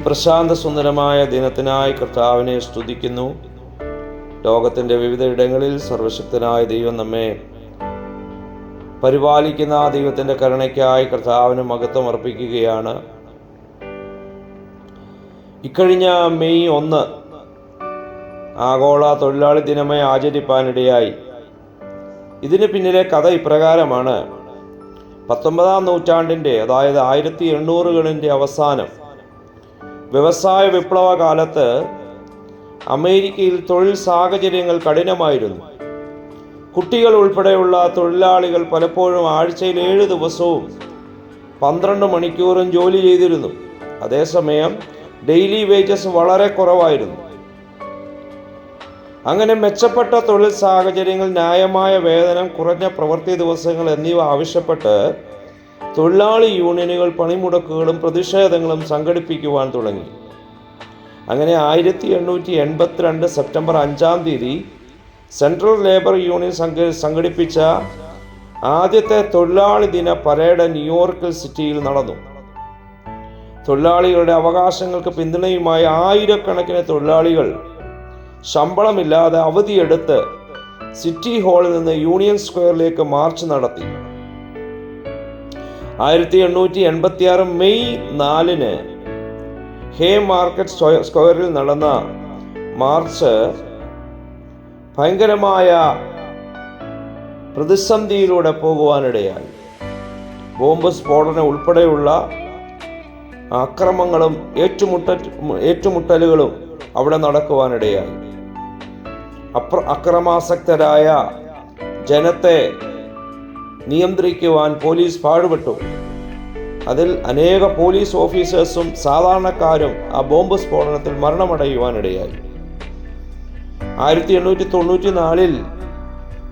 പ്രശാന്ത സുന്ദരമായ ദിനത്തിനായി കർത്താവിനെ സ്തുതിക്കുന്നു. ലോകത്തിൻ്റെ വിവിധ ഇടങ്ങളിൽ സർവശക്തനായ ദൈവം നമ്മെ പരിപാലിക്കുന്ന ദൈവത്തിൻ്റെ കരുണയ്ക്കായി കർത്താവിന് മഹത്വം അർപ്പിക്കുകയാണ്. ഇക്കഴിഞ്ഞ മെയ് 1 ആഗോള തൊഴിലാളി ദിനമായി ആചരിപ്പാനിടയായി. ഇതിന് പിന്നിലെ കഥ ഇപ്രകാരമാണ്. 19-ാം നൂറ്റാണ്ടിൻ്റെ, അതായത് 1800-കളുടെ അവസാനം വ്യവസായ വിപ്ലവ കാലത്ത് അമേരിക്കയിൽ തൊഴിൽ സാഹചര്യങ്ങൾ കഠിനമായിരുന്നു. കുട്ടികൾ ഉൾപ്പെടെയുള്ള തൊഴിലാളികൾ പലപ്പോഴും ആഴ്ചയിൽ 7 ദിവസവും 12 മണിക്കൂറും ജോലി ചെയ്തിരുന്നു. അതേസമയം ഡെയിലി വേജസ് വളരെ കുറവായിരുന്നു. അങ്ങനെ മെച്ചപ്പെട്ട തൊഴിൽ സാഹചര്യങ്ങൾ, ന്യായമായ വേതനം, കുറഞ്ഞ പ്രവൃത്തി ദിവസങ്ങൾ എന്നിവ ആവശ്യപ്പെട്ട് തൊഴിലാളി യൂണിയനുകൾ പണിമുടക്കുകളും പ്രതിഷേധങ്ങളും സംഘടിപ്പിക്കുവാൻ തുടങ്ങി. അങ്ങനെ 1882 സെപ്റ്റംബർ 5-ാം തീയതി സെൻട്രൽ ലേബർ യൂണിയൻ സംഘടിപ്പിച്ച ആദ്യത്തെ തൊഴിലാളി ദിന പരേഡ് ന്യൂയോർക്ക് സിറ്റിയിൽ നടന്നു. തൊഴിലാളികളുടെ അവകാശങ്ങൾക്ക് പിന്തുണയുമായി ആയിരക്കണക്കിന് തൊഴിലാളികൾ ശമ്പളമില്ലാതെ അവധിയെടുത്ത് സിറ്റി ഹാളിൽ നിന്ന് യൂണിയൻ സ്ക്വയറിലേക്ക് മാർച്ച് നടത്തി. 1886 മെയ് 4-ന് ഹേ മാർക്കറ്റ് സ്ക്വയറിൽ നടന്ന മാർച്ച് ഭയങ്കരമായ പ്രതിസന്ധിയിലൂടെ പോകുവാനിടയായി. ബോംബ് സ്ഫോടനം ഉൾപ്പെടെയുള്ള അക്രമങ്ങളും ഏറ്റുമുട്ടലുകളും അവിടെ നടക്കുവാനിടയായി. അക്രമാസക്തരായ ജനത്തെ നിയന്ത്രിക്കുവാൻ പോലീസ് പാടുപെട്ടു. അതിൽ അനേക പോലീസ് ഓഫീസേഴ്സും സാധാരണക്കാരും ആ ബോംബ് സ്ഫോടനത്തിൽ മരണമടയുവാനിടയായി. 1894-ൽ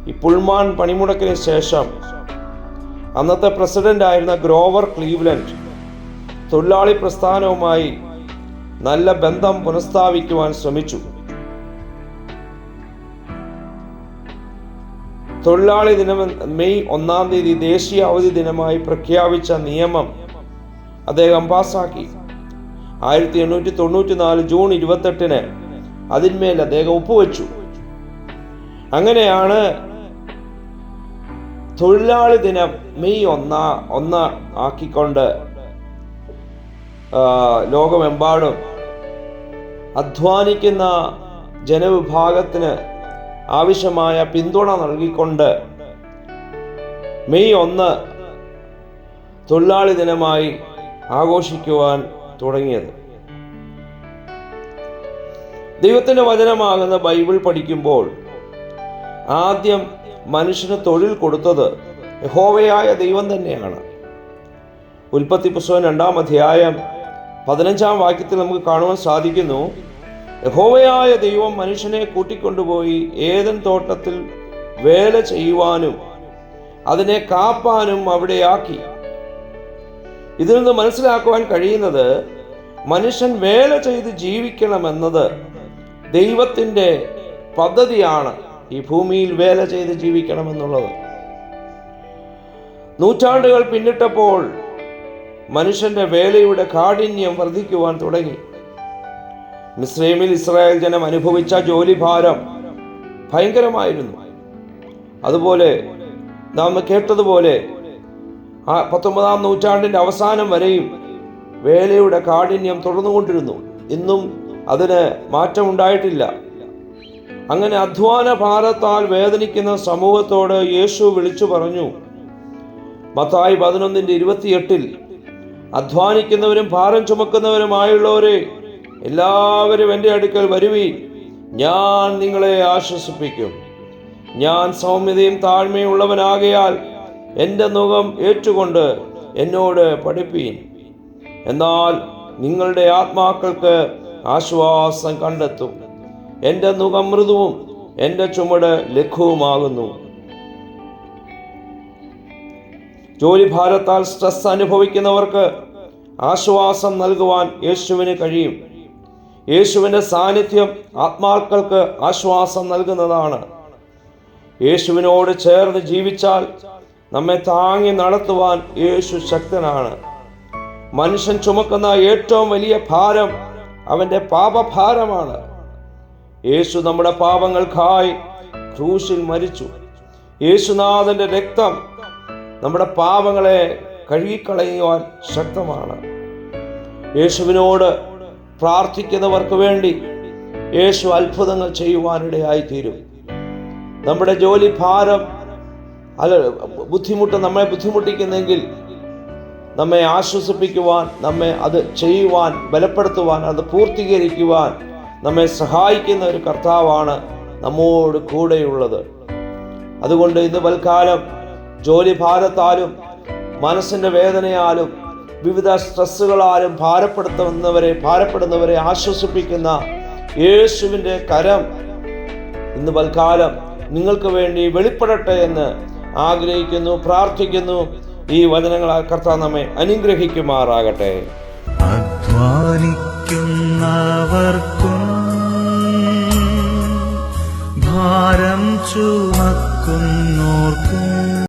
ഈ പുൾമാൻ പണിമുടക്കിന് ശേഷം അന്നത്തെ പ്രസിഡന്റ് ആയിരുന്ന ഗ്രോവർ ക്ലീവ്ലൻഡ് തൊഴിലാളി പ്രസ്ഥാനവുമായി നല്ല ബന്ധം പുനഃസ്ഥാപിക്കുവാൻ ശ്രമിച്ചു. തൊഴിലാളി ദിനം മെയ് 1-ാം തീയതി ദേശീയ അവധി ദിനമായി പ്രഖ്യാപിച്ച നിയമം അദ്ദേഹം പാസാക്കി. 1894 ജൂൺ 28-ന് അതിന്മേൽ അദ്ദേഹം ഒപ്പുവെച്ചു. അങ്ങനെയാണ് തൊഴിലാളി ദിനം മെയ് 1 ആക്കിക്കൊണ്ട് ലോകമെമ്പാടും അധ്വാനിക്കുന്ന ജനവിഭാഗത്തിന് ആവശ്യമായ പിന്തുണ നൽകിക്കൊണ്ട് മെയ് 1 തൊഴിലാളി ദിനമായി ആഘോഷിക്കുവാൻ തുടങ്ങിയത്. ദൈവത്തിൻ്റെ വചനമാകുന്ന ബൈബിൾ പഠിക്കുമ്പോൾ ആദ്യം മനുഷ്യന് തൊഴിൽ കൊടുത്തത് യഹോവയായ ദൈവം തന്നെയാണ്. ഉൽപ്പത്തി പുസ്തകം 2-ാം അധ്യായം 15-ാം വാക്യത്തിൽ നമുക്ക് കാണുവാൻ സാധിക്കുന്നു, യഹോവയായ ദൈവം മനുഷ്യനെ കൂട്ടിക്കൊണ്ടുപോയി ഏദൻ തോട്ടത്തിൽ വേല ചെയ്യുവാനും അതിനെ കാപ്പാനും അവിടെയാക്കി. ഇതിൽ നിന്ന് മനസ്സിലാക്കുവാൻ കഴിയുന്നത് മനുഷ്യൻ വേല ചെയ്ത് ജീവിക്കണമെന്നത് ദൈവത്തിൻ്റെ പദ്ധതിയാണ്. ഈ ഭൂമിയിൽ വേല ചെയ്ത് ജീവിക്കണമെന്നുള്ളത്. നൂറ്റാണ്ടുകൾ പിന്നിട്ടപ്പോൾ മനുഷ്യന്റെ വേലയുടെ കാഠിന്യം വർദ്ധിക്കുവാൻ തുടങ്ങി. മിസ്രൈമിൽ ഇസ്രായേൽ ജനം അനുഭവിച്ച ജോലിഭാരം ഭയങ്കരമായിരുന്നു. അതുപോലെ നാം കേട്ടതുപോലെ 19-ാം നൂറ്റാണ്ടിൻ്റെ അവസാനം വരെയും വേലയുടെ കാഠിന്യം തുടർന്നുകൊണ്ടിരുന്നു. ഇന്നും അതിന് മാറ്റമുണ്ടായിട്ടില്ല. അങ്ങനെ അധ്വാന ഭാരത്താൽ വേദനിക്കുന്ന സമൂഹത്തോട് യേശു വിളിച്ചു പറഞ്ഞു. മത്തായി 11:28 അധ്വാനിക്കുന്നവരും ഭാരം ചുമക്കുന്നവരുമായുള്ളവരെ എല്ലാവരും എൻ്റെ അടുക്കൽ വരുവീൻ, ഞാൻ നിങ്ങളെ ആശ്വസിപ്പിക്കും. ഞാൻ സൗമ്യതയും താഴ്മയും ഉള്ളവനാകയാൽ എൻ്റെ നുകം ഏറ്റുകൊണ്ട് എന്നോട് പഠിപ്പീൻ, എന്നാൽ നിങ്ങളുടെ ആത്മാക്കൾക്ക് ആശ്വാസം കണ്ടെത്തും. എൻ്റെ നുകം മൃദുവും എൻ്റെ ചുമട് ലഘുവുമാകുന്നു. ജോലിഭാരത്താൽ സ്ട്രെസ് അനുഭവിക്കുന്നവർക്ക് ആശ്വാസം നൽകുവാൻ യേശുവിന് കഴിയും. യേശുവിൻ്റെ സാന്നിധ്യം ആത്മാക്കൾക്ക് ആശ്വാസം നൽകുന്നതാണ്. യേശുവിനോട് ചേർന്ന് ജീവിച്ചാൽ നമ്മെ താങ്ങി നടത്തുവാൻ യേശു ശക്തനാണ്. മനുഷ്യൻ ചുമക്കുന്ന ഏറ്റവും വലിയ ഭാരം അവൻ്റെ പാപഭാരമാണ്. യേശു നമ്മുടെ പാപങ്ങൾക്കായി ക്രൂശിൽ മരിച്ചു. യേശുനാഥന്റെ രക്തം നമ്മുടെ പാപങ്ങളെ കഴുകിക്കളയുവാൻ ശക്തമാണ്. യേശുവിനോട് പ്രാർത്ഥിക്കുന്നവർക്ക് വേണ്ടി യേശു അത്ഭുതങ്ങൾ ചെയ്യുവാനിടയായിത്തീരും. നമ്മുടെ ജോലി ഭാരം നമ്മെ ബുദ്ധിമുട്ടിക്കുന്നെങ്കിൽ നമ്മെ ആശ്വസിപ്പിക്കുവാൻ, നമ്മെ അത് ചെയ്യുവാൻ, ബലപ്പെടുത്തുവാൻ, അത് പൂർത്തീകരിക്കുവാൻ നമ്മെ സഹായിക്കുന്ന ഒരു കർത്താവാണ് നമ്മോട് കൂടെയുള്ളത്. അതുകൊണ്ട് ഇന്ന് പൽക്കാലം ജോലി ഭാരത്താലും മനസ്സിൻ്റെ വേദനയാലും വിവിധ സ്ട്രെസ്സുകളാലും ഭാരപ്പെടുന്നവരെ ആശ്വസിപ്പിക്കുന്ന യേശുവിൻ്റെ കരം ഇന്ന് പൽക്കാലം നിങ്ങൾക്ക് വേണ്ടി വെളിപ്പെടട്ടെ എന്ന് ആഗ്രഹിക്കുന്നു, പ്രാർത്ഥിക്കുന്നു. ഈ വചനങ്ങളാൽ കർത്താവ് നമ്മെ അനുഗ്രഹിക്കുമാറാകട്ടെ. അധ്വാനിക്കുന്നവർക്കും ഭാരം ചുമക്കും